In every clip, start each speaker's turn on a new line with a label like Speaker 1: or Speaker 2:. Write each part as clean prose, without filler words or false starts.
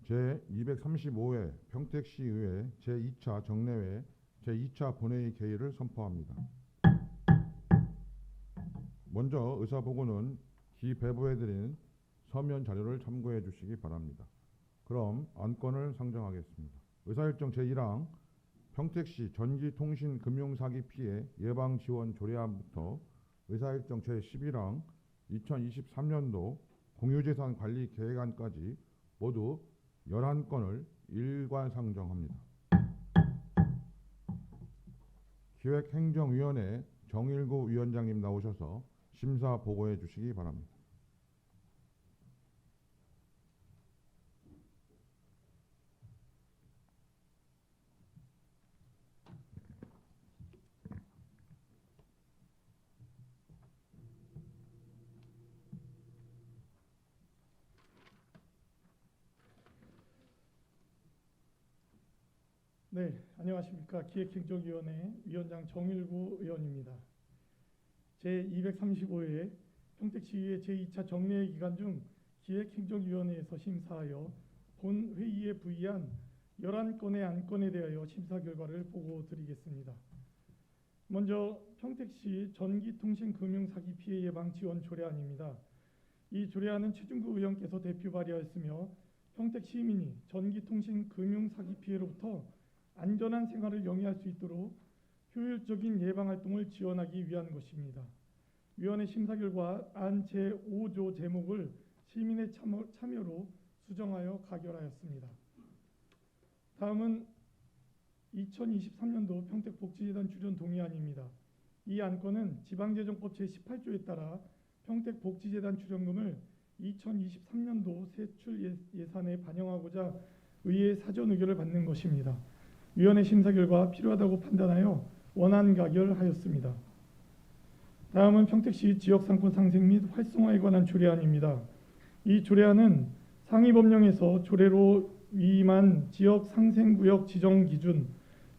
Speaker 1: 제235회 평택시의회 제2차 정례회 제2차 본회의 개의를 선포합니다. 먼저 의사보고는 기배부해드린 서면 자료를 참고해 주시기 바랍니다. 그럼 안건을 상정하겠습니다. 의사일정 제1항 평택시 전기통신금융사기 피해 예방지원 조례안부터 의사일정 제11항 2023년도 공유재산 관리 계획안까지 모두 11건을 일괄 상정합니다. 기획행정위원회 정일구 위원장님 나오셔서 심사 보고해 주시기 바랍니다.
Speaker 2: 네, 안녕하십니까. 기획행정위원회 위원장 정일구 의원입니다. 제235회 평택시의회 제2차 정례회 기간 중 기획행정위원회에서 심사하여 본 회의에 부의한 11건의 안건에 대하여 심사 결과를 보고드리겠습니다. 먼저 평택시 전기통신금융사기 피해 예방 지원 조례안입니다. 이 조례안은 최준구 의원께서 대표 발의하였으며 평택 시민이 전기통신금융사기 피해로부터 안전한 생활을 영위할 수 있도록 효율적인 예방활동을 지원하기 위한 것입니다. 위원회 심사 결과 안 제5조 제목을 시민의 참여로 수정하여 가결하였습니다. 다음은 2023년도 평택복지재단 출연 동의안입니다. 이 안건은 지방재정법 제18조에 따라 평택복지재단 출연금을 2023년도 세출 예산에 반영하고자 의회의 사전 의결을 받는 것입니다. 위원회 심사 결과 필요하다고 판단하여 원안 가결하였습니다. 다음은 평택시 지역상권 상생 및 활성화에 관한 조례안입니다. 이 조례안은 상위법령에서 조례로 위임한 지역상생구역 지정 기준,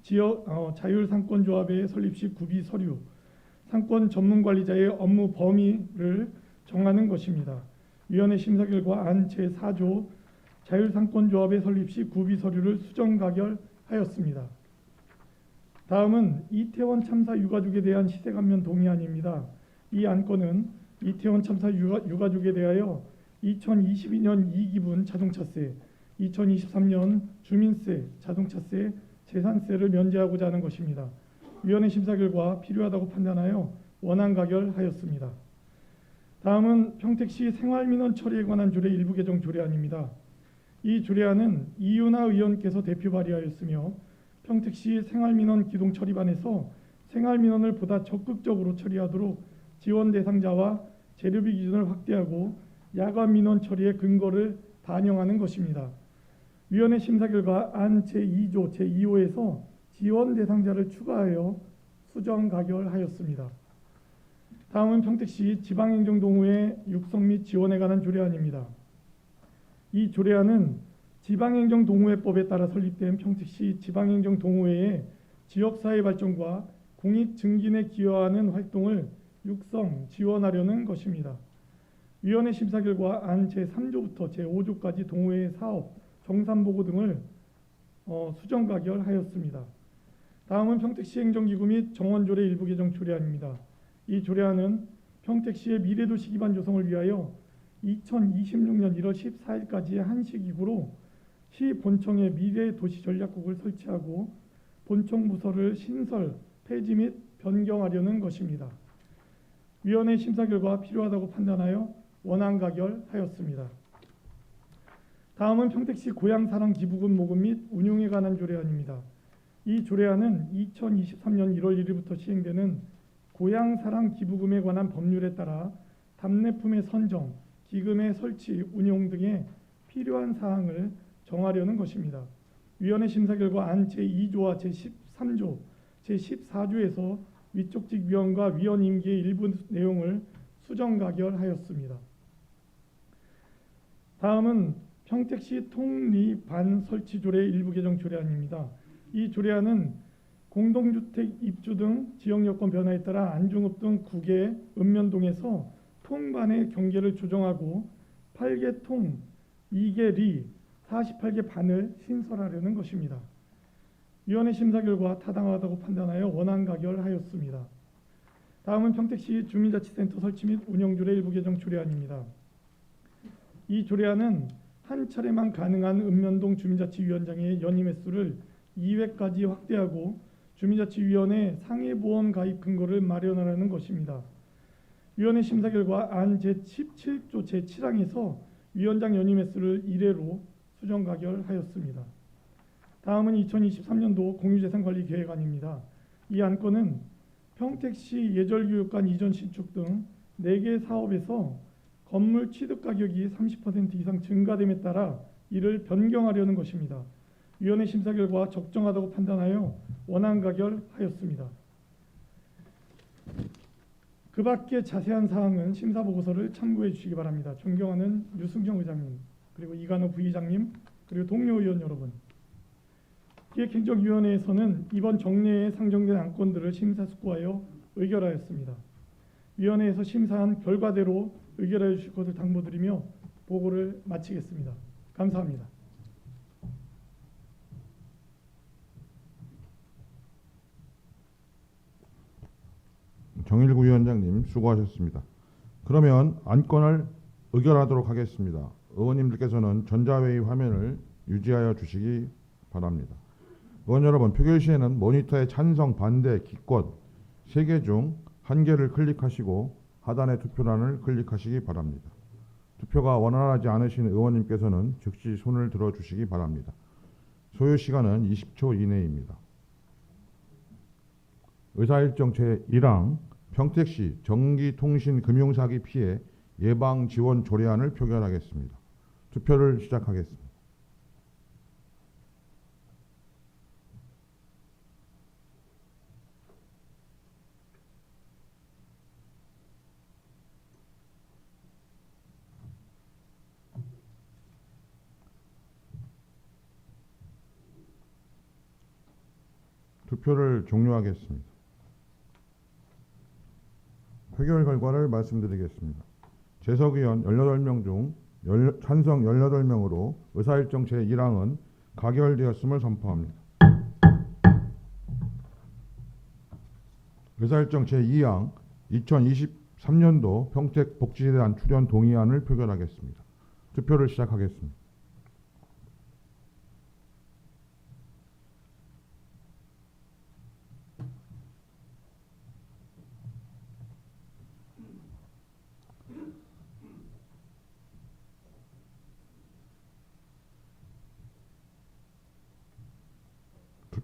Speaker 2: 지역 자율상권조합의 설립 시 구비 서류, 상권 전문관리자의 업무 범위를 정하는 것입니다. 위원회 심사 결과 안 제4조 자율상권조합의 설립 시 구비 서류를 수정 가결하였습니다. 다음은 이태원 참사 유가족에 대한 시세감면 동의안입니다. 이 안건은 이태원 참사 유가족에 대하여 2022년 2기분 자동차세, 2023년 주민세, 자동차세, 재산세를 면제하고자 하는 것입니다. 위원회 심사 결과 필요하다고 판단하여 원안 가결하였습니다. 다음은 평택시 생활민원 처리에 관한 조례 일부 개정 조례안입니다. 이 조례안은 이윤하 의원께서 대표 발의하였으며 평택시 생활민원 기동 처리반에서 생활민원을 보다 적극적으로 처리하도록 지원 대상자와 재료비 기준을 확대하고 야간 민원 처리의 근거를 반영하는 것입니다. 위원회 심사 결과 안 제2조 제2호에서 지원 대상자를 추가하여 수정 가결하였습니다. 다음은 평택시 지방행정동호회 육성 및 지원에 관한 조례안입니다. 이 조례안은 지방행정동호회법에 따라 설립된 평택시 지방행정동호회의 지역사회 발전과 공익 증진에 기여하는 활동을 육성, 지원하려는 것입니다. 위원회 심사 결과 안 제3조부터 제5조까지 동호회의 사업, 정산보고 등을 수정 가결하였습니다. 다음은 평택시 행정기구 및 정원조례 일부 개정 조례안입니다. 이 조례안은 평택시의 미래도시 기반 조성을 위하여 2026년 1월 14일까지의 한시기구로 시 본청에 미래도시전략국을 설치하고 본청 부서를 신설, 폐지 및 변경하려는 것입니다. 위원회 심사 결과 필요하다고 판단하여 원안 가결하였습니다. 다음은 평택시 고향사랑 기부금 모금 및 운용에 관한 조례안입니다. 이 조례안은 2023년 1월 1일부터 시행되는 고향사랑 기부금에 관한 법률에 따라 답례품의 선정, 기금의 설치, 운용 등의 필요한 사항을 정하려는 것입니다. 위원회 심사 결과 안 제2조와 제13조, 제14조에서 위촉직 위원과 위원 임기의 일부 내용을 수정 가결하였습니다. 다음은 평택시 통리반 설치 조례 일부 개정 조례안입니다. 이 조례안은 공동주택 입주 등 지역 여건 변화에 따라 안중읍 등 9개 읍면동에서 통반의 경계를 조정하고 8개 통, 2개 리, 48개 반을 신설하려는 것입니다. 위원회 심사 결과 타당하다고 판단하여 원안 가결하였습니다. 다음은 평택시 주민자치센터 설치 및 운영조례 일부 개정 조례안입니다. 이 조례안은 한 차례만 가능한 읍면동 주민자치위원장의 연임 횟수를 2회까지 확대하고 주민자치위원회 상해보험 가입 근거를 마련하라는 것입니다. 위원회 심사 결과 안 제17조 제7항에서 위원장 연임 횟수를 1회로 수정 가결하였습니다. 다음은 2023년도 공유재산관리 계획안입니다. 이 안건은 평택시 예절교육관 이전 신축 등 4개 사업에서 건물 취득 가격이 30% 이상 증가됨에 따라 이를 변경하려는 것입니다. 위원회 심사 결과 적정하다고 판단하여 원안 가결하였습니다. 그 밖에 자세한 사항은 심사 보고서를 참고해 주시기 바랍니다. 존경하는 유승경 의장님, 그리고 이간호 부의장님, 그리고 동료 의원 여러분. 기획행정위원회에서는 이번 정례에 상정된 안건들을 심사숙고하여 의결하였습니다. 위원회에서 심사한 결과대로 의결해 주실 것을 당부드리며 보고를 마치겠습니다. 감사합니다.
Speaker 1: 정일구 위원장님 수고하셨습니다. 그러면 안건을 의결하도록 하겠습니다. 의원님들께서는 전자회의 화면을 유지하여 주시기 바랍니다. 의원 여러분, 표결 시에는 모니터의 찬성, 반대, 기권 3개 중 1개를 클릭하시고 하단의 투표란을 클릭하시기 바랍니다. 투표가 원활하지 않으신 의원님께서는 즉시 손을 들어주시기 바랍니다. 소요 시간은 20초 이내입니다. 의사일정 제1항 평택시 전기통신금융사기 피해 예방지원 조례안을 표결하겠습니다. 투표를 시작하겠습니다. 투표를 종료하겠습니다. 표결 결과를 말씀드리겠습니다. 재석의원 18명 중 찬성 18명으로 의사일정 제1항은 가결되었음을 선포합니다. 의사일정 제2항 2023년도 평택복지재단 출연 동의안을 표결하겠습니다. 투표를 시작하겠습니다.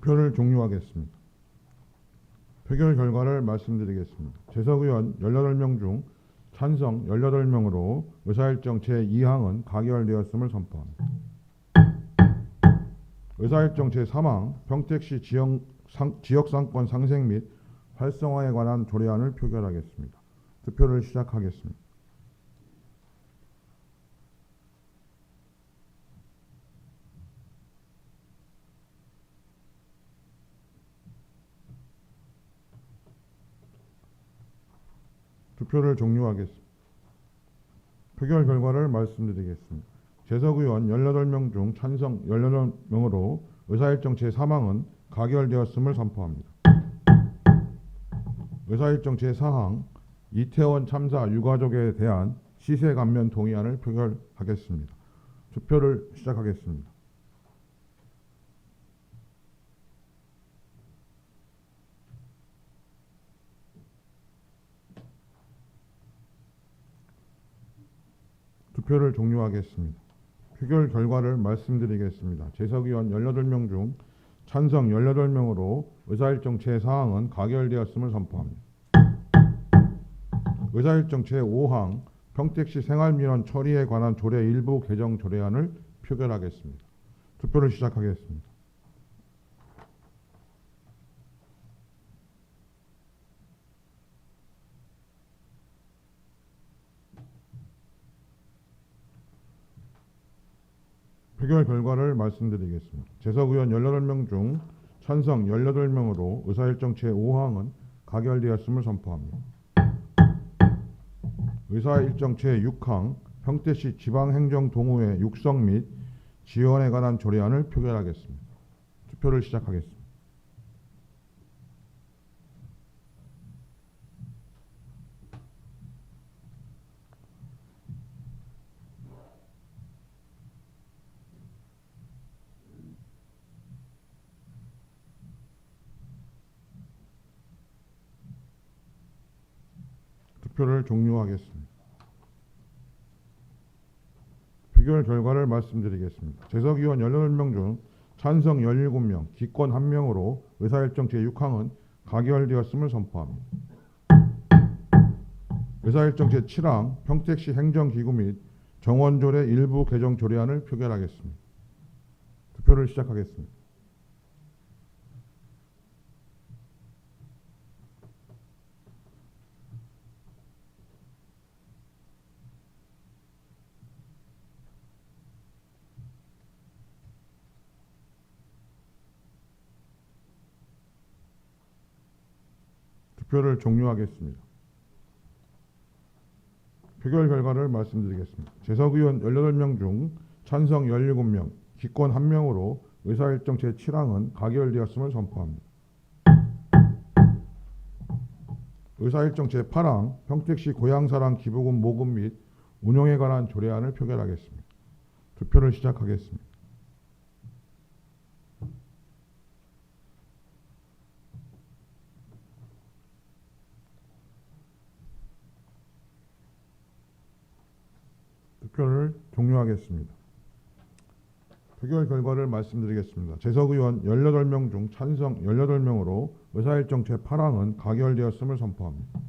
Speaker 1: 투표를 종료하겠습니다. 표결 결과를 말씀드리겠습니다. 재석의원 18명 중 찬성 18명으로 의사일정 제2항은 가결되었음을 선포합니다. 의사일정 제3항 평택시 지역상권 상생 및 활성화에 관한 조례안을 표결하겠습니다. 투표를 시작하겠습니다. 투표를 종료하겠습니다. 표결 결과를 말씀드리겠습니다. 재석의원 18명 중 찬성 18명으로 의사일정 제3항은 가결되었음을 선포합니다. 의사일정 제4항 이태원 참사 유가족에 대한 시세 감면 동의안을 표결하겠습니다. 투표를 시작하겠습니다. 투표를 종료하겠습니다. 표결 결과를 말씀드리겠습니다. 재석의원 18명 중 찬성 18명으로 의사일정 제4항은 가결되었음을 선포합니다. 의사일정 제5항 평택시 생활민원 처리에 관한 조례 일부 개정 조례안을 표결하겠습니다. 투표를 시작하겠습니다. 표결 결과를 말씀드리겠습니다. 재석의원 18명 중 찬성 18명으로 의사일정 제5항은 가결되었음을 선포합니다. 의사일정 제6항 평택시 지방행정동호회 육성 및 지원에 관한 조례안을 표결하겠습니다. 투표를 시작하겠습니다. 투표를 종료하겠습니다. 표결 결과를 말씀드리겠습니다. 재석위원 18명 중 찬성 17명, 기권 1명으로 의사일정 제6항은 가결되었음을 선포합니다. 의사일정 제7항 평택시 행정기구 및 정원조례 일부 개정 조례안을 표결하겠습니다. 투표를 시작하겠습니다. 투표를 종료하겠습니다. 표결 결과를 말씀드리겠습니다. 재석위원 18명 중 찬성 17명, 기권 1명으로 의사일정 제7항은 가결되었음을 선포합니다. 의사일정 제8항 평택시 고향사랑 기부금 모금 및 운용에 관한 조례안을 표결하겠습니다. 투표를 시작하겠습니다. 투표를 종료하겠습니다. 표결 결과를 말씀드리겠습니다. 재석의원 18명 중 찬성 18명으로 의사일정 제8항은 가결되었음을 선포합니다.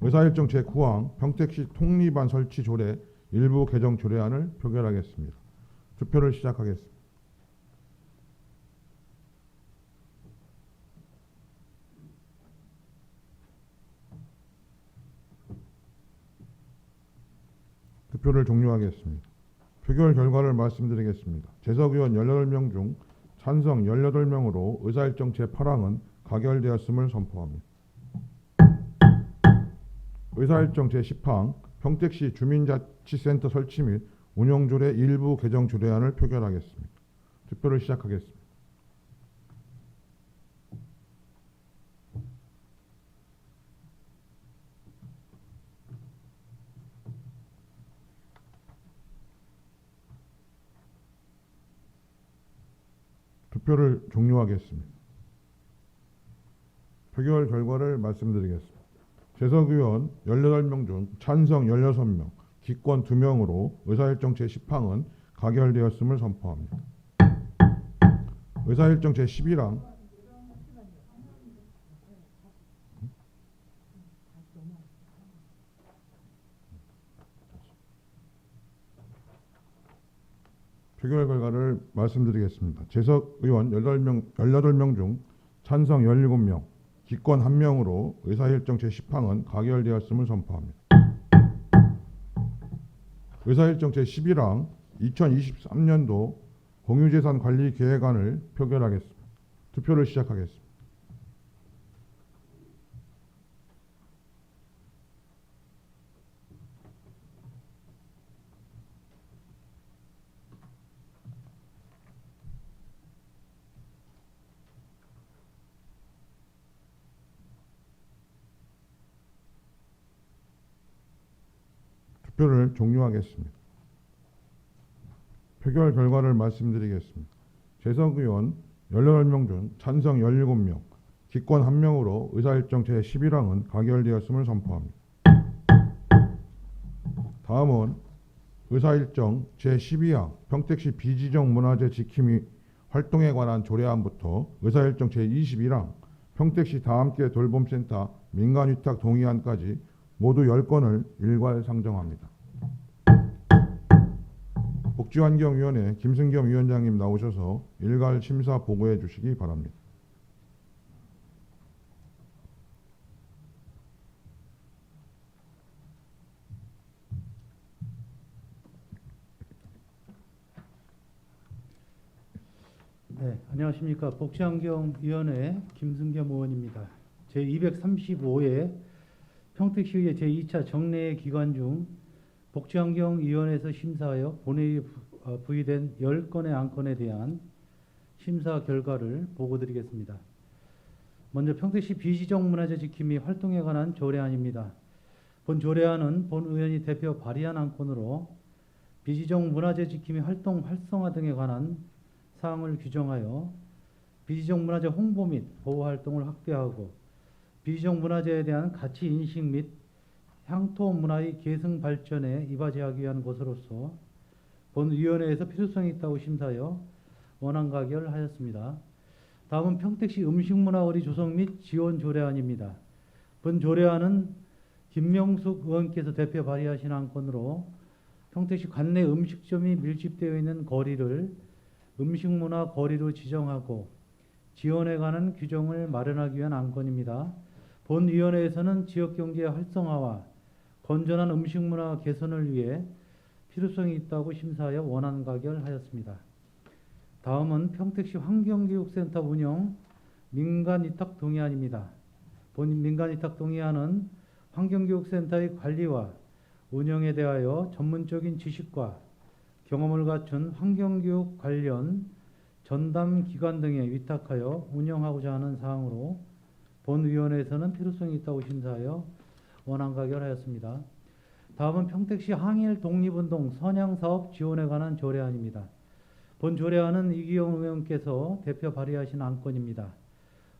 Speaker 1: 의사일정 제9항 평택시 통리반 설치 조례 일부 개정 조례안을 표결하겠습니다. 투표를 시작하겠습니다. 투표를 종료하겠습니다. 표결 결과를 말씀드리겠습니다. 재석의원 18명 중 찬성 18명으로 의사일정 제8항은 가결되었음을 선포합니다. 의사일정 제10항 평택시 주민자치센터 설치 및 운영조례 일부 개정 조례안을 표결하겠습니다. 투표를 시작하겠습니다. 투표를 종료하겠습니다. 표결 결과를 말씀드리겠습니다. 재석의원 18명 중 찬성 16명, 기권 2명으로 의사일정 제10항은 가결되었음을 선포합니다. 의사일정 제11항 표결 결과를 말씀드리겠습니다. 재석 의원 18명 중 찬성 17명, 기권 1명으로 의사일정 제10항은 가결되었음을 선포합니다. 의사일정 제11항 2023년도 공유재산 관리 계획안을 표결하겠습니다. 투표를 시작하겠습니다. 투표를 종료하겠습니다. 표결 결과를 말씀드리겠습니다. 재석 의원 18명 중 찬성 17명, 기권 1명으로 의사일정 제11항은 가결되었음을 선포합니다. 다음은 의사일정 제12항 평택시 비지정 문화재 지킴이 활동에 관한 조례안부터 의사일정 제21항 평택시 다함께 돌봄센터 민간위탁 동의안까지 모두 10건을 일괄 상정합니다. 복지환경위원회 김승겸 위원장님 나오셔서 일괄 심사 보고해 주시기 바랍니다.
Speaker 3: 네, 안녕하십니까. 복지환경위원회 김승겸 의원입니다. 제235회 평택시의회 제2차 정례 기간 중 복지환경위원회에서 심사하여 본회의에 부의된 10건의 안건에 대한 심사 결과를 보고드리겠습니다. 먼저 평택시 비지정 문화재 지킴 및 활동에 관한 조례안입니다. 본 조례안은 본 의원이 대표 발의한 안건으로 비지정 문화재 지킴 및 활동 활성화 등에 관한 사항을 규정하여 비지정 문화재 홍보 및 보호 활동을 확대하고 비지정 문화재에 대한 가치 인식 및 향토 문화의 계승 발전에 이바지하기 위한 것으로서 본 위원회에서 필요성이 있다고 심사하여 원안 가결하였습니다. 다음은 평택시 음식문화거리 조성 및 지원 조례안입니다. 본 조례안은 김명숙 의원께서 대표 발의하신 안건으로 평택시 관내 음식점이 밀집되어 있는 거리를 음식문화 거리로 지정하고 지원에 관한 규정을 마련하기 위한 안건입니다. 본 위원회에서는 지역경제 활성화와 건전한 음식문화 개선을 위해 필요성이 있다고 심사하여 원안 가결하였습니다. 다음은 평택시 환경교육센터 운영 민간위탁 동의안입니다. 본 민간위탁 동의안은 환경교육센터의 관리와 운영에 대하여 전문적인 지식과 경험을 갖춘 환경교육 관련 전담기관 등에 위탁하여 운영하고자 하는 사항으로 본 위원회에서는 필요성이 있다고 심사하여 원안 가결하였습니다. 다음은 평택시 항일 독립운동 선양사업 지원에 관한 조례안입니다. 본 조례안은 이기영 의원께서 대표 발의하신 안건입니다.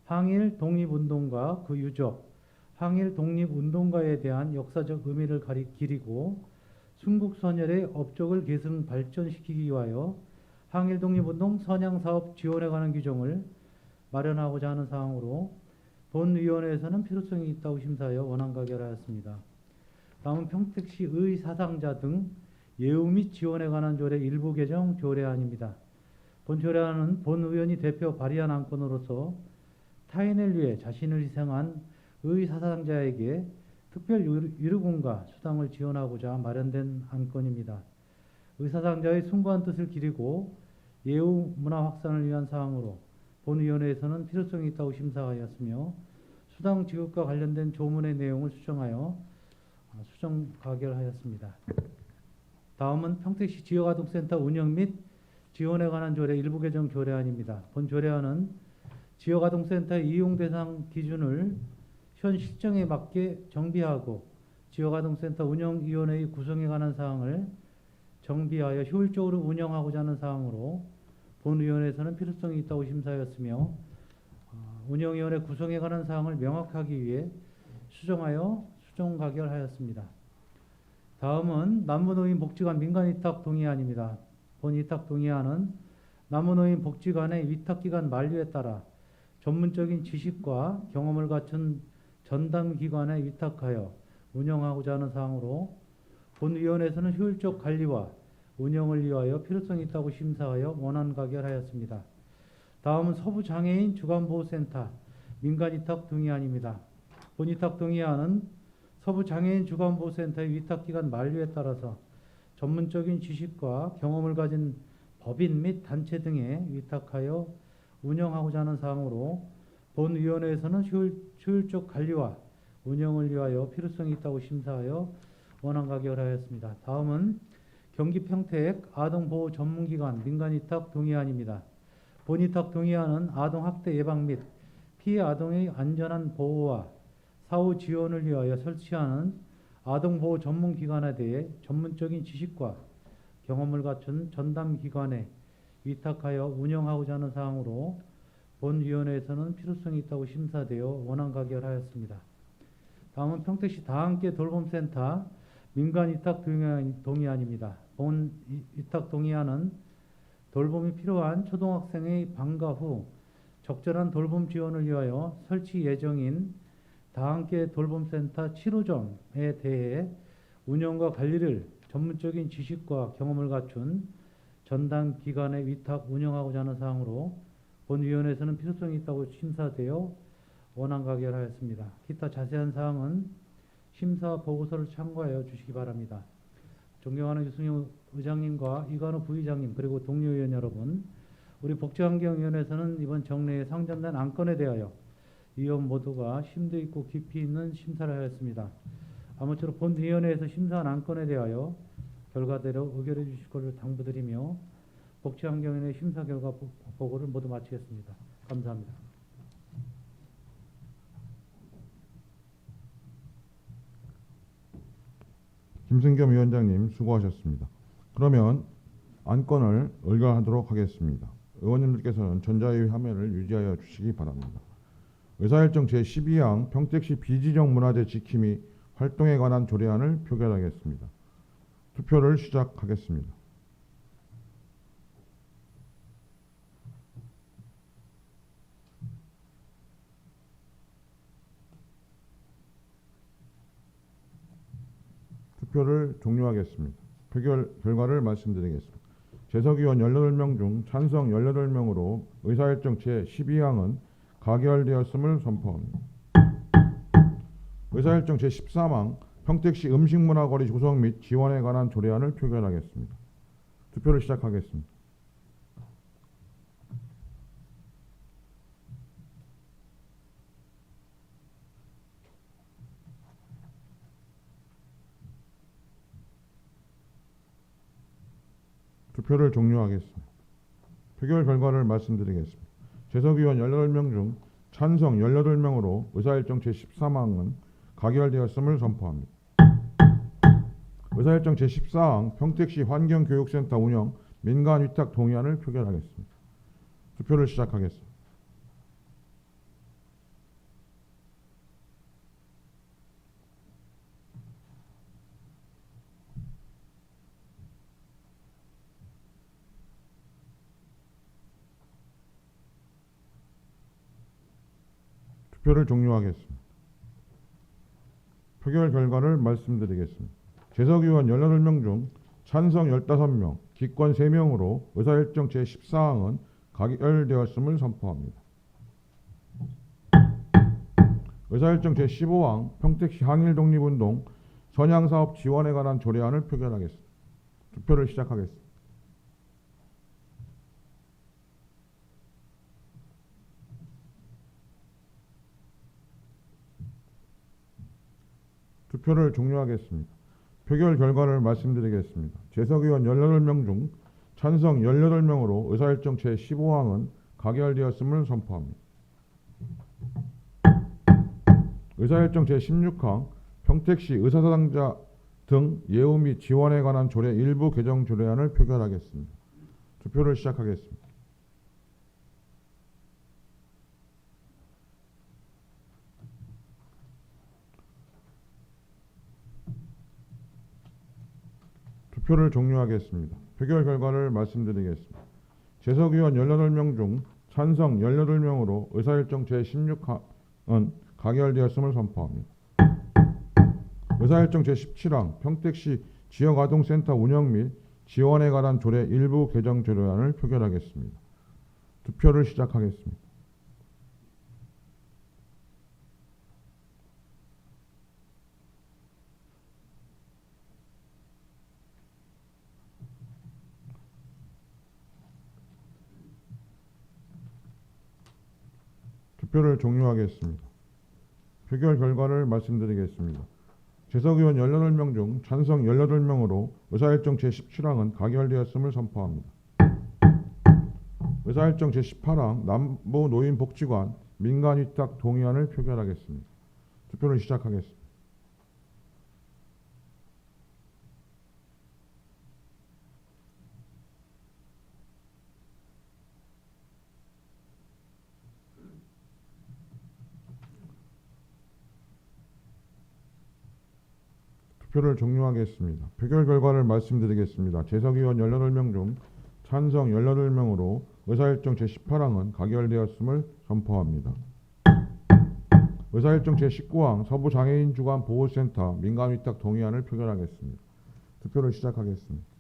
Speaker 3: 항일 독립운동과 그 유적, 항일 독립운동가에 대한 역사적 의미를 기리고 순국선열의 업적을 계승 발전시키기 위하여 항일 독립운동 선양사업 지원에 관한 규정을 마련하고자 하는 사항으로 본 위원회에서는 필요성이 있다고 심사하여 원안 가결하였습니다. 다음은 평택시 의사상자 등 예우 및 지원에 관한 조례 일부 개정 조례안입니다. 본 조례안은 본 의원이 대표 발의한 안건으로서 타인을 위해 자신을 희생한 의사상자에게 특별 위로금과 수당을 지원하고자 마련된 안건입니다. 의사상자의 숭고한 뜻을 기리고 예우 문화 확산을 위한 사항으로 본 위원회에서는 필요성이 있다고 심사하였으며 수당 지급과 관련된 조문의 내용을 수정 가결하였습니다. 다음은 평택시 지역아동센터 운영 및 지원에 관한 조례 일부 개정 조례안입니다. 본 조례안은 지역아동센터의 이용 대상 기준을 현 실정에 맞게 정비하고 지역아동센터 운영위원회의 구성에 관한 사항을 정비하여 효율적으로 운영하고자 하는 사항으로 본 위원회에서는 필요성이 있다고 심사하였으며 운영위원회 구성에 관한 사항을 명확하기 위해 수정 가결하였습니다. 다음은 남부노인 복지관 민간위탁 동의안입니다. 본 위탁 동의안은 남부노인 복지관의 위탁기간 만료에 따라 전문적인 지식과 경험을 갖춘 전담기관에 위탁하여 운영하고자 하는 사항으로 본 위원회에서는 효율적 관리와 운영을 위하여 필요성이 있다고 심사하여 원안 가결하였습니다. 다음은 서부장애인 주간보호센터 민간위탁 동의안입니다. 본 위탁 동의안은 서부장애인 주간보호센터의 위탁기간 만료에 따라서 전문적인 지식과 경험을 가진 법인 및 단체 등에 위탁하여 운영하고자 하는 사항으로 본 위원회에서는 효율적 관리와 운영을 위하여 필요성이 있다고 심사하여 원안 가결하였습니다. 다음은 경기 평택 아동보호 전문기관 민간위탁 동의안입니다. 본 위탁 동의안은 아동학대 예방 및 피해 아동의 안전한 보호와 사후 지원을 위하여 설치하는 아동보호 전문기관에 대해 전문적인 지식과 경험을 갖춘 전담기관에 위탁하여 운영하고자 하는 사항으로 본 위원회에서는 필요성이 있다고 심사되어 원안 가결하였습니다. 다음은 평택시 다함께 돌봄센터 민간위탁 동의안입니다. 본 위탁 동의안은 돌봄이 필요한 초등학생의 방과 후 적절한 돌봄 지원을 위하여 설치 예정인 다함께 돌봄센터 7호점에 대해 운영과 관리를 전문적인 지식과 경험을 갖춘 전담 기관에 위탁 운영하고자 하는 사항으로 본 위원회에서는 필요성이 있다고 심사되어 원안 가결하였습니다. 기타 자세한 사항은 심사 보고서를 참고하여 주시기 바랍니다. 존경하는 유승용 의장님과 이관우 부의장님 그리고 동료 의원 여러분, 우리 복지환경위원회에서는 이번 정례에 상정된 안건에 대하여 위원 모두가 심도 있고 깊이 있는 심사를 하였습니다. 아무쪼록 본위원회에서 심사한 안건에 대하여 결과대로 의결해 주실 것을 당부드리며 복지환경위원회 심사 결과 보고를 모두 마치겠습니다. 감사합니다.
Speaker 1: 김승겸 위원장님 수고하셨습니다. 그러면 안건을 의결하도록 하겠습니다. 의원님들께서는 전자회의 화면을 유지하여 주시기 바랍니다. 의사일정 제12항 평택시 비지정 문화재 지킴이 활동에 관한 조례안을 표결하겠습니다. 투표를 시작하겠습니다. 투표를 종료하겠습니다. 표결 결과를 말씀드리겠습니다. 재석위원 18명 중 찬성 18명으로 의사일정 제12항은 가결되었음을 선포합니다. 의사일정 제13항 평택시 음식문화거리 구성 및 지원에 관한 조례안을 표결하겠습니다. 투표를 시작하겠습니다. 투표를 종료하겠습니다. 표결 결과를 말씀드리겠습니다. 재석위원 18명 중 찬성 18명으로 의사일정 제13항은 가결되었음을 선포합니다. 의사일정 제14항 평택시 환경교육센터 운영 민간위탁 동의안을 표결하겠습니다. 투표를 시작하겠습니다. 투표를 종료하겠습니다. 표결 결과를 말씀드리겠습니다. 재석위원 18명 중 찬성 15명, 기권 3명으로 의사일정 제14항은 가결되었음을 선포합니다. 의사일정 제15항 평택시 항일독립운동 선양사업 지원에 관한 조례안을 표결하겠습니다. 투표를 시작하겠습니다. 투표를 종료하겠습니다. 표결 결과를 말씀드리겠습니다. 재석위원 18명 중 찬성 18명으로 의사일정 제15항은 가결되었음을 선포합니다. 의사일정 제16항 평택시 의사사상자 등 예우 및 지원에 관한 조례 일부 개정 조례안을 표결하겠습니다. 투표를 시작하겠습니다. 투표를 종료하겠습니다. 표결 결과를 말씀드리겠습니다. 재석위원 18명 중 찬성 18명으로 의사일정 제16항은 가결되었음을 선포합니다. 의사일정 제17항 평택시 지역아동센터 운영 및 지원에 관한 조례 일부 개정 조례안을 표결하겠습니다. 투표를 시작하겠습니다. 투표를 종료하겠습니다. 표결 결과를 말씀드리겠습니다. 재석위원 18명 중 찬성 18명으로 의사일정 제17항은 가결되었음을 선포합니다. 의사일정 제18항 남부노인복지관 민간위탁 동의안을 표결하겠습니다. 투표를 시작하겠습니다. 투표를 종료하겠습니다. 표결 결과를 말씀드리겠습니다. 재석위원 18명 중 찬성 18명으로 의사일정 제18항은 가결되었음을 선포합니다. 의사일정 제19항 서부장애인주간보호센터 민간위탁 동의안을 표결하겠습니다. 투표를 시작하겠습니다.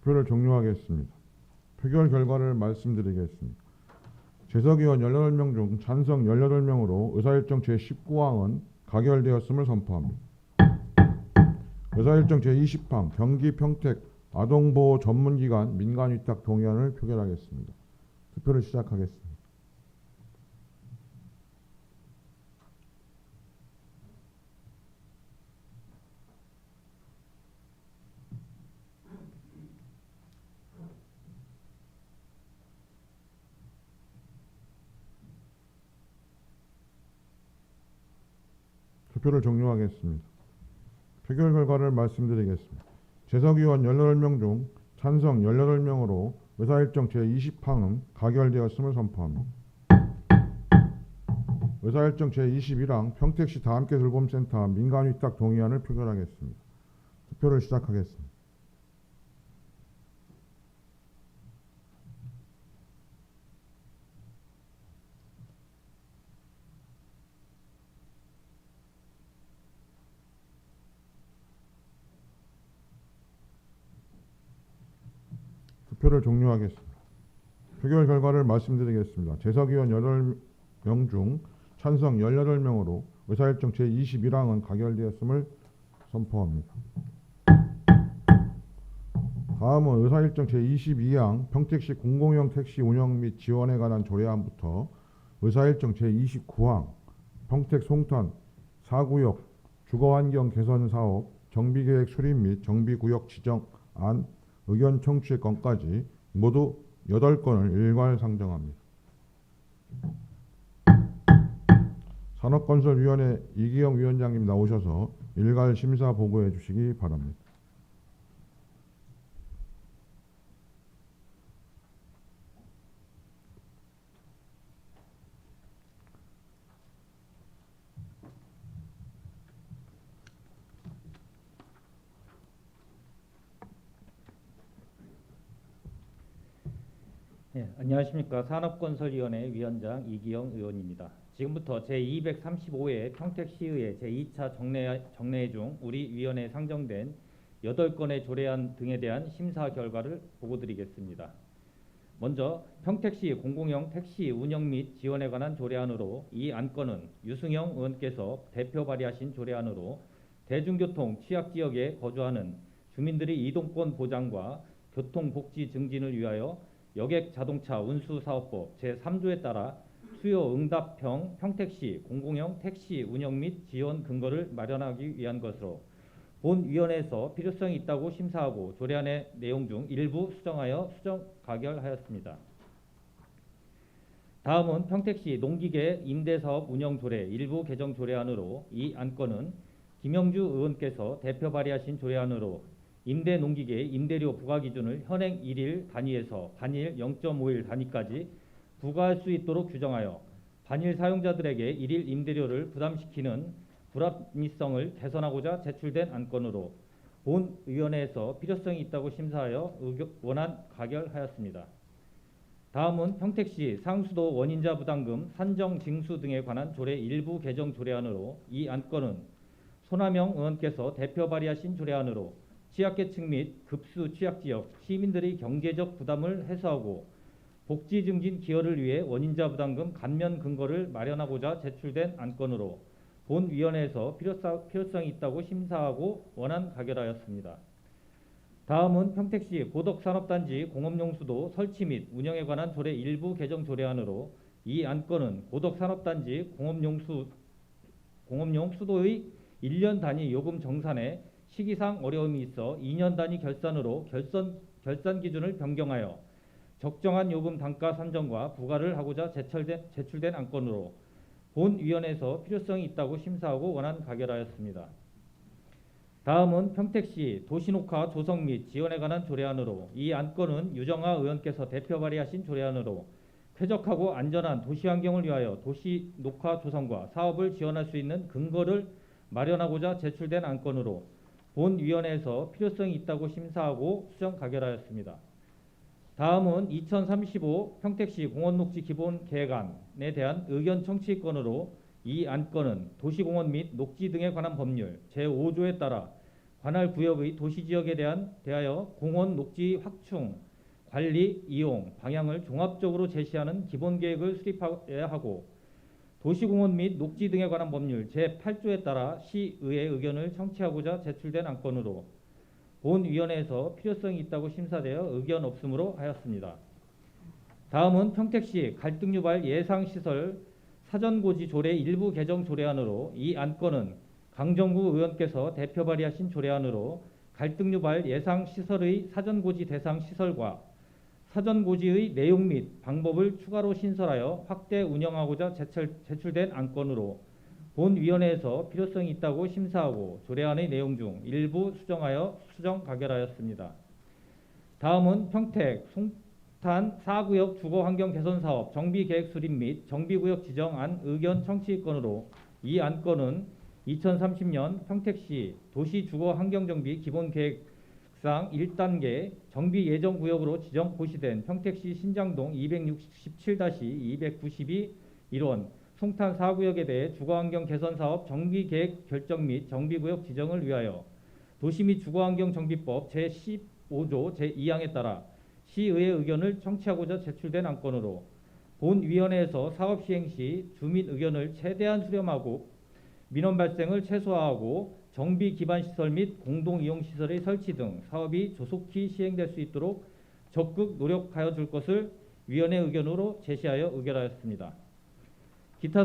Speaker 1: 투표를 종료하겠습니다. 표결 결과를 말씀드리겠습니다. 재석위원 18명 중 찬성 18명으로 의사일정 제19항은 가결되었음을 선포합니다. 의사일정 제20항 경기 평택 아동보호 전문기관 민간위탁 동의안을 표결하겠습니다. 투표를 시작하겠습니다. 투표를 종료하겠습니다. 표결 결과를 말씀드리겠습니다. 재석의원 18명 중 찬성 18명으로 의사일정 제20항은 가결되었음을 선포합니다. 의사일정 제21항 평택시 다함께 돌봄센터 민간위탁 동의안을 표결하겠습니다. 투표를 시작하겠습니다. 투표를 종료하겠습니다. 표결 결과를 말씀드리겠습니다. 재석의원 8명 중 찬성 18명으로 의사일정 제21항은 가결되었음을 선포합니다. 다음은 의사일정 제22항 평택시 공공용 택시 운영 및 지원에 관한 조례안부터 의사일정 제29항 평택 송탄 4구역 주거환경 개선 사업 정비계획 수립 및 정비구역 지정안 의견 청취 건까지 모두 8건을 일괄 상정합니다. 산업건설위원회 이기영 위원장님 나오셔서 일괄 심사 보고해 주시기 바랍니다.
Speaker 4: 네, 안녕하십니까. 산업건설위원회 위원장 이기영 의원입니다. 지금부터 제235회 평택시의회 제2차 정례회 중 우리 위원회에 상정된 8건의 조례안 등에 대한 심사 결과를 보고드리겠습니다. 먼저 평택시 공공용 택시 운영 및 지원에 관한 조례안으로 이 안건은 유승영 의원께서 대표 발의하신 조례안으로 대중교통 취약지역에 거주하는 주민들의 이동권 보장과 교통복지 증진을 위하여 여객자동차 운수사업법 제3조에 따라 수요응답형 평택시 공공용 택시 운영 및 지원 근거를 마련하기 위한 것으로 본위원회에서 필요성이 있다고 심사하고 조례안의 내용 중 일부 수정하여 수정 가결하였습니다. 다음은 평택시 농기계 임대사업 운영조례 일부 개정 조례안으로 이 안건은 김영주 의원께서 대표 발의하신 조례안으로 임대 농기계 임대료 부과 기준을 현행 1일 단위에서 반일 0.5일 단위까지 부과할 수 있도록 규정하여 반일 사용자들에게 1일 임대료를 부담시키는 불합리성을 개선하고자 제출된 안건으로 본위원회에서 필요성이 있다고 심사하여 원안 가결하였습니다. 다음은 평택시 상수도 원인자 부담금 산정 징수 등에 관한 조례 일부 개정 조례안으로 이 안건은 손하명 의원께서 대표 발의하신 조례안으로 취약계층 및 급수 취약지역 시민들의 경제적 부담을 해소하고 복지 증진 기여를 위해 원인자 부담금 감면 근거를 마련하고자 제출된 안건으로 본위원회에서 필요성이 있다고 심사하고 원안 가결하였습니다. 다음은 평택시 고덕산업단지 공업용수도 설치 및 운영에 관한 조례 일부 개정 조례안으로 이 안건은 고덕산업단지 공업용 수도의 1년 단위 요금 정산에 시기상 어려움이 있어 2년 단위 결산으로 결산 기준을 변경하여 적정한 요금 단가 산정과 부과를 하고자 제출된 안건으로 본위원회에서 필요성이 있다고 심사하고 원안 가결하였습니다. 다음은 평택시 도시녹화 조성 및 지원에 관한 조례안으로 이 안건은 유정아 의원께서 대표 발의하신 조례안으로 쾌적하고 안전한 도시환경을 위하여 도시녹화 조성과 사업을 지원할 수 있는 근거를 마련하고자 제출된 안건으로 본위원회에서 필요성이 있다고 심사하고 수정 가결하였습니다. 다음은 2035 평택시 공원녹지 기본계획안에 대한 의견 청취건으로 이 안건은 도시공원 및 녹지 등에 관한 법률 제5조에 따라 관할 구역의 도시지역에 대하여 공원 녹지 확충, 관리, 이용, 방향을 종합적으로 제시하는 기본계획을 수립해야 하고 도시공원 및 녹지 등에 관한 법률 제8조에 따라 시의회 의견을 청취하고자 제출된 안건으로 본위원회에서 필요성이 있다고 심사되어 의견 없음으로 하였습니다. 다음은 평택시 갈등 유발 예상시설 사전고지 조례 일부 개정 조례안으로 이 안건은 강정구 의원께서 대표 발의하신 조례안으로 갈등 유발 예상시설의 사전고지 대상 시설과 사전고지의 내용 및 방법을 추가로 신설하여 확대 운영하고자 제출된 안건으로 본위원회에서 필요성이 있다고 심사하고 조례안의 내용 중 일부 수정 가결하였습니다. 다음은 평택 송탄 4구역 주거환경 개선사업 정비계획 수립 및 정비구역 지정안 의견 청취건으로 이 안건은 2030년 평택시 도시주거환경정비 기본계획상 1단계 정비예정구역으로 지정 고시된 평택시 신장동 267-292 1원 송탄 4구역에 대해 주거환경 개선사업 정비계획 결정 및 정비구역 지정을 위하여 도시 및 주거환경정비법 제15조 제2항에 따라 시의회 의견을 청취하고자 제출된 안건으로 본위원회에서 사업 시행 시 주민 의견을 최대한 수렴하고 민원 발생을 최소화하고 정비 기반 시설 및 공동 이용 시설의 설치 등 사업이 조속히 시행될 수 있도록 적극 노력하여 줄 것을 위원회 의견으로 제시하여 의결하였습니다. 기타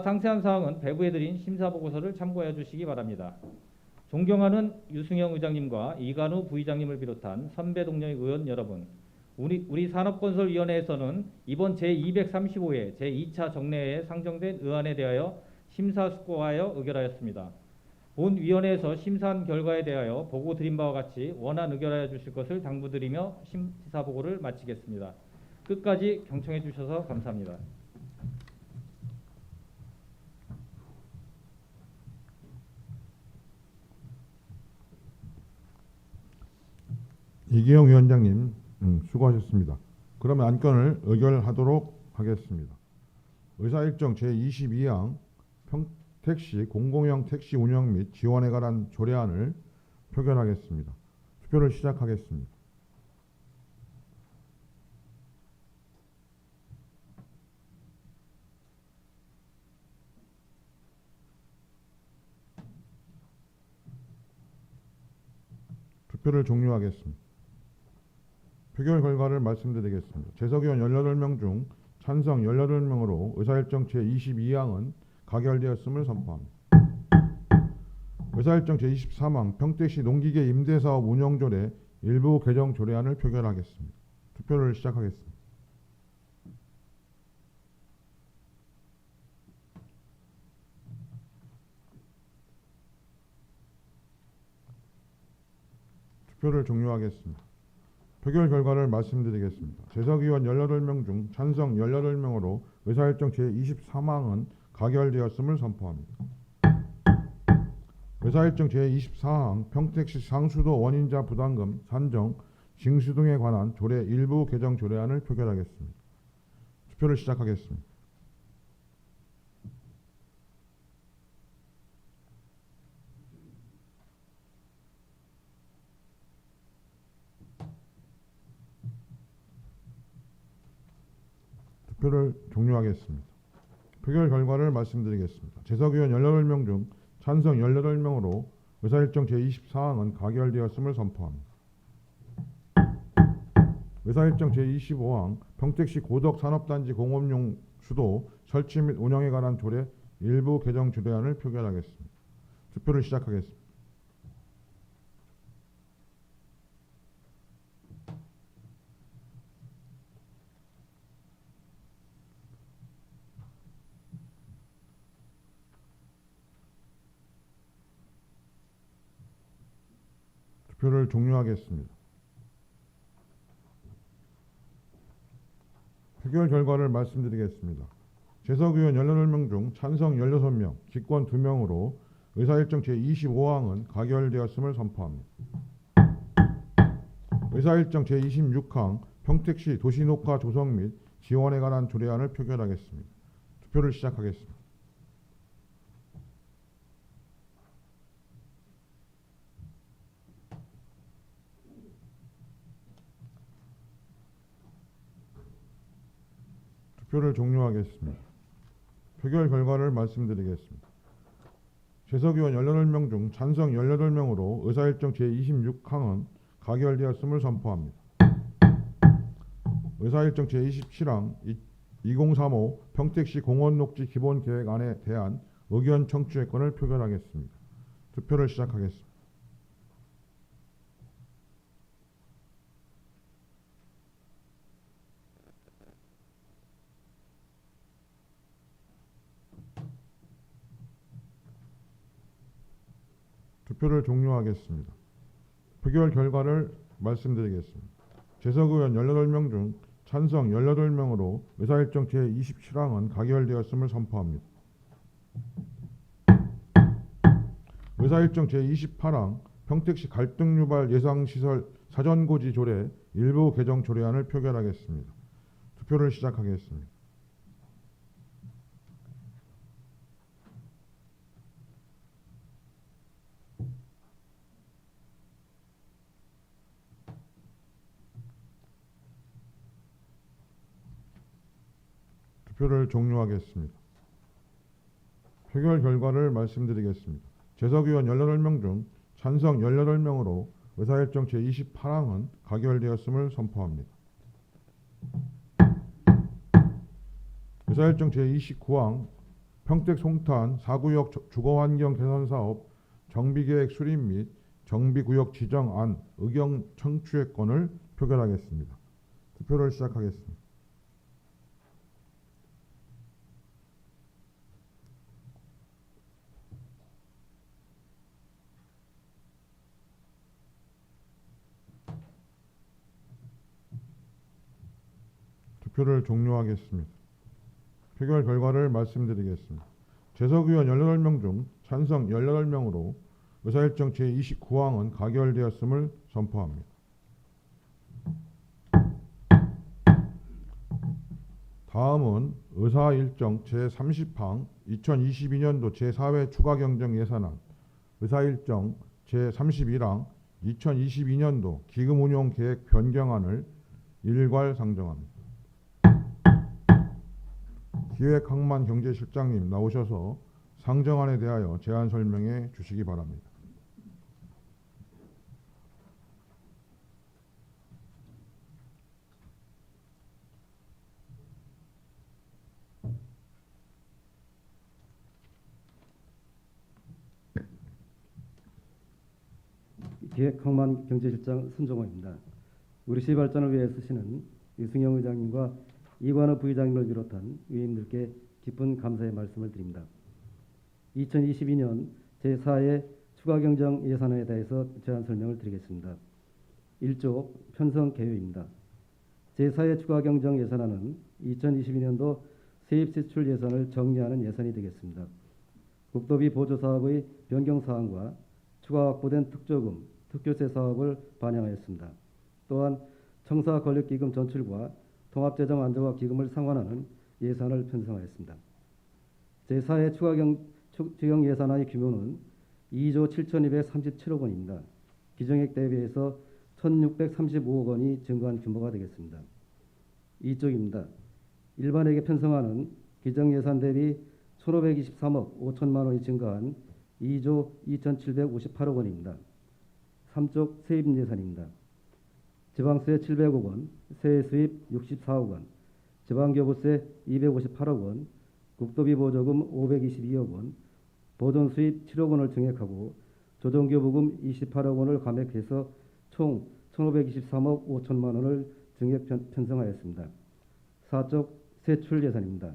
Speaker 4: 상세한 사항은 배부해 드린 심사 보고서를 참고해 주시기 바랍니다. 존경하는 유승영 의장님과 이관우 부의장님을 비롯한 선배 동료 의원 여러분, 우리 산업건설위원회에서는 이번 제235회 제2차 정례회에 상정된 의안에 대하여 심사숙고하여 의결하였습니다. 본위원회에서 심사한 결과에 대하여 보고 드린 바와 같이 원안 의결하여 주실 것을 당부드리며 심사보고를 마치겠습니다. 끝까지 경청해 주셔서 감사합니다.
Speaker 1: 이기영 위원장님 수고하셨습니다. 그러면 안건을 의결하도록 하겠습니다. 의사일정 제22항 평택시 공공형 택시 운영 및 지원에 관한 조례안을 표결하겠습니다. 투표를 시작하겠습니다. 투표를 종료하겠습니다. 표결 결과를 말씀드리겠습니다. 재석의원 18명 중 찬성 18명으로 의사일정 제22항은 가결되었음을 선포합니다. 의사일정 제23항 평택시 농기계 임대사업 운영조례 일부 개정 조례안을 표결하겠습니다. 투표를 시작하겠습니다. 투표를 종료하겠습니다. 표결 결과를 말씀드리겠습니다. 재석의원 18명 중 찬성 18명으로 의사일정 제23항은 가결되었음을 선포합니다. 의사일정 제24항 평택시 상수도 원인자 부담금 산정 징수 등에 관한 조례 일부 개정 조례안을 표결하겠습니다. 투표를 시작하겠습니다. 투표를 종료하겠습니다. 표결 결과를 말씀드리겠습니다. 재석의원 18명 중 찬성 18명으로 의사일정 제24항은 가결되었음을 선포합니다. 의사일정 제25항 평택시 고덕산업단지 공업용 수도 설치 및 운영에 관한 조례 일부 개정 조례안을 표결하겠습니다. 투표를 시작하겠습니다. 투표를 종료하겠습니다. 표결 결과를 말씀드리겠습니다. 재석의원 18명 중 찬성 16명, 기권 2명으로 의사일정 제25항은 가결되었음을 선포합니다. 의사일정 제26항 평택시 도시녹화 조성 및 지원에 관한 조례안을 표결하겠습니다. 투표를 시작하겠습니다. 투표를 종료하겠습니다. 표결 결과를 말씀드리겠습니다. 재석의원 18명 중 찬성 18명으로 의사일정 제26항은 가결되었음을 선포합니다. 의사일정 제27항 2035 평택시 공원녹지 기본계획안에 대한 의견 청취권을 표결하겠습니다. 투표를 시작하겠습니다. 투표를 종료하겠습니다. 표결 결과를 말씀드리겠습니다. 재석의원 18명 중 찬성 18명으로 의사일정 제27항은 가결되었음을 선포합니다. 의사일정 제28항 평택시 갈등유발 예상시설 사전고지 조례 일부 개정 조례안을 표결하겠습니다. 투표를 시작하겠습니다. 투표를 종료하겠습니다. 표결 결과를 말씀드리겠습니다. 재석의원 18명 중 찬성 18명으로 의사일정 제28항은 가결되었음을 선포합니다. 의사일정 제29항 평택 송탄 4구역 주거환경 개선사업 정비계획 수립 및 정비구역 지정안 의견 청취권을 표결하겠습니다. 투표를 시작하겠습니다. 투표를 종료하겠습니다. 표결 결과를 말씀드리겠습니다. 재석의원 18명 중 찬성 18명으로 의사일정 제29항은 가결되었음을 선포합니다. 다음은 의사일정 제30항 2022년도 제4회 추가경정예산안 의사일정 제31항 2022년도 기금운용계획 변경안을 일괄 상정합니다. 기획항만 경제실장님 나오셔서 상정안에 대하여 제안 설명해 주시기 바랍니다.
Speaker 5: 기획항만 경제실장 손종호입니다. 우리 시 발전을 위해 쓰시는 유승영 의장님과 이관우 부의장님을 비롯한 위원님들께 깊은 감사의 말씀을 드립니다. 2022년 제4회 추가경정 예산안에 대해서 제안 설명을 드리겠습니다. 1조 편성 개요입니다. 제4회 추가경정 예산안은 2022년도 세입세출 예산을 정리하는 예산이 되겠습니다. 국도비 보조사업의 변경사항과 추가 확보된 특조금, 특교세 사업을 반영하였습니다. 또한 청사권력기금 전출과 통합재정 안정화 기금을 상환하는 예산을 편성하였습니다. 제4회 추가경 예산안의 규모는 2조 7,237억 원입니다. 기정액 대비해서 1,635억 원이 증가한 규모가 되겠습니다. 2쪽입니다. 일반에게 편성하는 기정예산 대비 1,523억 5천만 원이 증가한 2조 2,758억 원입니다. 3쪽 세입 예산입니다. 지방세 700억 원, 세수입 64억 원, 지방교부세 258억 원, 국도비 보조금 522억 원, 보존수입 7억 원을 증액하고 조정교부금 28억 원을 감액해서 총 1,523억 5천만 원을 증액 편성하였습니다. 4쪽 세출 예산입니다.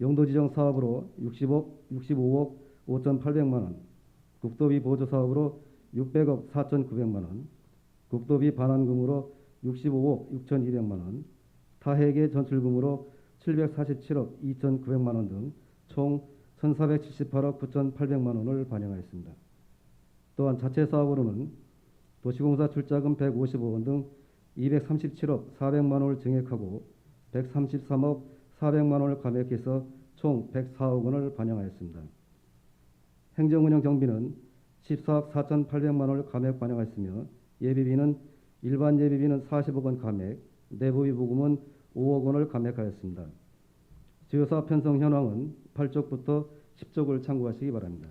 Speaker 5: 용도지정 사업으로 65억 5,800만 원, 국도비 보조 사업으로 600억 4,900만 원, 국도비 반환금으로 65억 6,200만 원, 타회계 전출금으로 747억 2,900만 원 등 총 1,478억 9,800만 원을 반영하였습니다. 또한 자체 사업으로는 도시공사 출자금 155원 등 237억 400만 원을 증액하고 133억 400만 원을 감액해서 총 104억 원을 반영하였습니다. 행정운영 경비는 14억 4,800만 원을 감액 반영하였으며 예비비는 일반 예비비는 40억 원 감액, 내부비 부금은 5억 원을 감액하였습니다. 주요사업 편성 현황은 8쪽부터 10쪽을 참고하시기 바랍니다.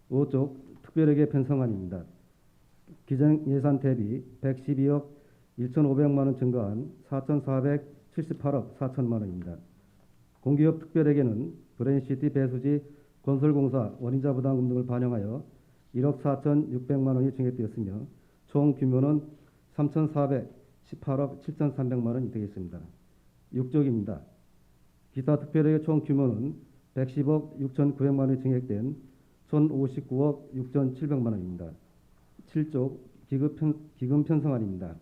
Speaker 5: 5쪽 특별회계 편성안입니다. 기존 예산 대비 112억 1,500만 원 증가한 4,478억 4천만 원입니다. 공기업 특별회계는 브레인시티 배수지 건설공사 원인자 부담금 등을 반영하여 1억 4,600만 원이 증액되었으며 총 규모는 3,418억 7,300만 원이 되겠습니다. 6쪽입니다. 기타 특별회계 총 규모는 110억 6,900만 원이 증액된 1,059억 6,700만 원입니다. 7쪽 기금 편성안입니다.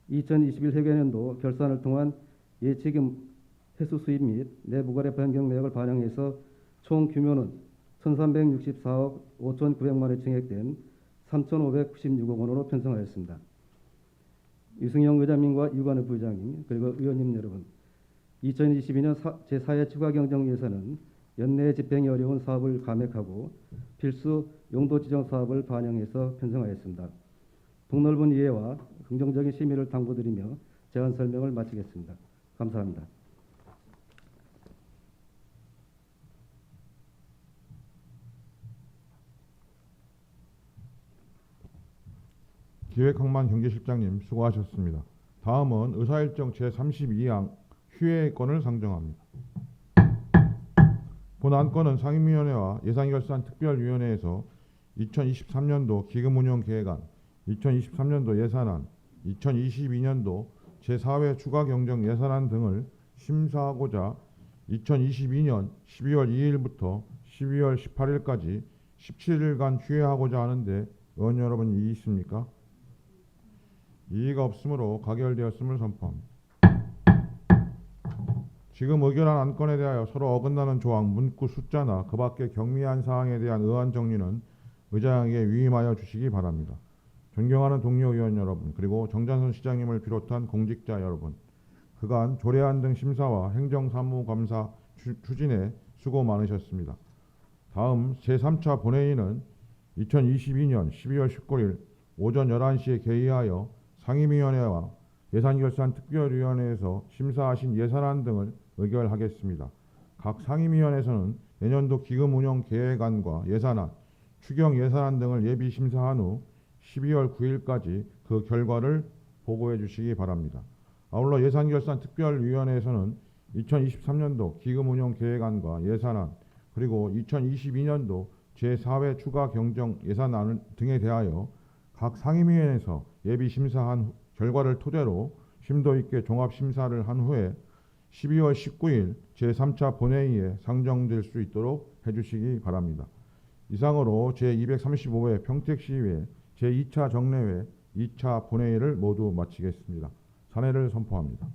Speaker 5: 2021 회계연도 결산을 통한 예치금 회수 수입 및 내부거래 변경 내역을 반영해서 총 규모는 1,364억 5,900만 원이 증액된 3,596억 원으로 편성하였습니다. 유승영 의장님과 유관의 부의장님 그리고 의원님 여러분, 2022년 제4회 추가경정 예산은 연내 집행이 어려운 사업을 감액하고 필수 용도 지정 사업을 반영해서 편성하였습니다. 폭넓은 이해와 긍정적인 심의를 당부드리며 제안 설명을 마치겠습니다. 감사합니다.
Speaker 1: 기획항만 경제실장님 수고하셨습니다. 다음은 의사일정 제32항 휴회 건을 상정합니다. 본 안건은 상임위원회와 예산결산특별위원회에서 2023년도 기금운용계획안, 2023년도 예산안, 2022년도 제4회 추가경정 예산안 등을 심사하고자 2022년 12월 2일부터 12월 18일까지 17일간 휴회하고자 하는데 의원 여러분 이의 있습니까? 이의가 없으므로 가결되었음을 선포합니다. 지금 의결한 안건에 대하여 서로 어긋나는 조항, 문구 숫자나 그 밖의 경미한 사항에 대한 의안 정리는 의장에게 위임하여 주시기 바랍니다. 존경하는 동료 의원 여러분, 그리고 정jan선 시장님을 비롯한 공직자 여러분, 그간 조례안 등 심사와 행정사무감사 추진에 수고 많으셨습니다. 다음 제3차 본회의는 2022년 12월 19일 오전 11시에 개의하여 상임위원회와 예산결산특별위원회에서 심사하신 예산안 등을 의결하겠습니다. 각 상임위원회에서는 내년도 기금운용계획안과 예산안, 추경예산안 등을 예비 심사한 후 12월 9일까지 그 결과를 보고해 주시기 바랍니다. 아울러 예산결산특별위원회에서는 2023년도 기금운용계획안과 예산안, 그리고 2022년도 제4회 추가경정 예산안 등에 대하여 각 상임위원회에서 예비 심사한 결과를 토대로 심도 있게 종합심사를 한 후에 12월 19일 제3차 본회의에 상정될 수 있도록 해주시기 바랍니다. 이상으로 제235회 평택시의회 제2차 정례회 2차 본회의를 모두 마치겠습니다. 산회를 선포합니다.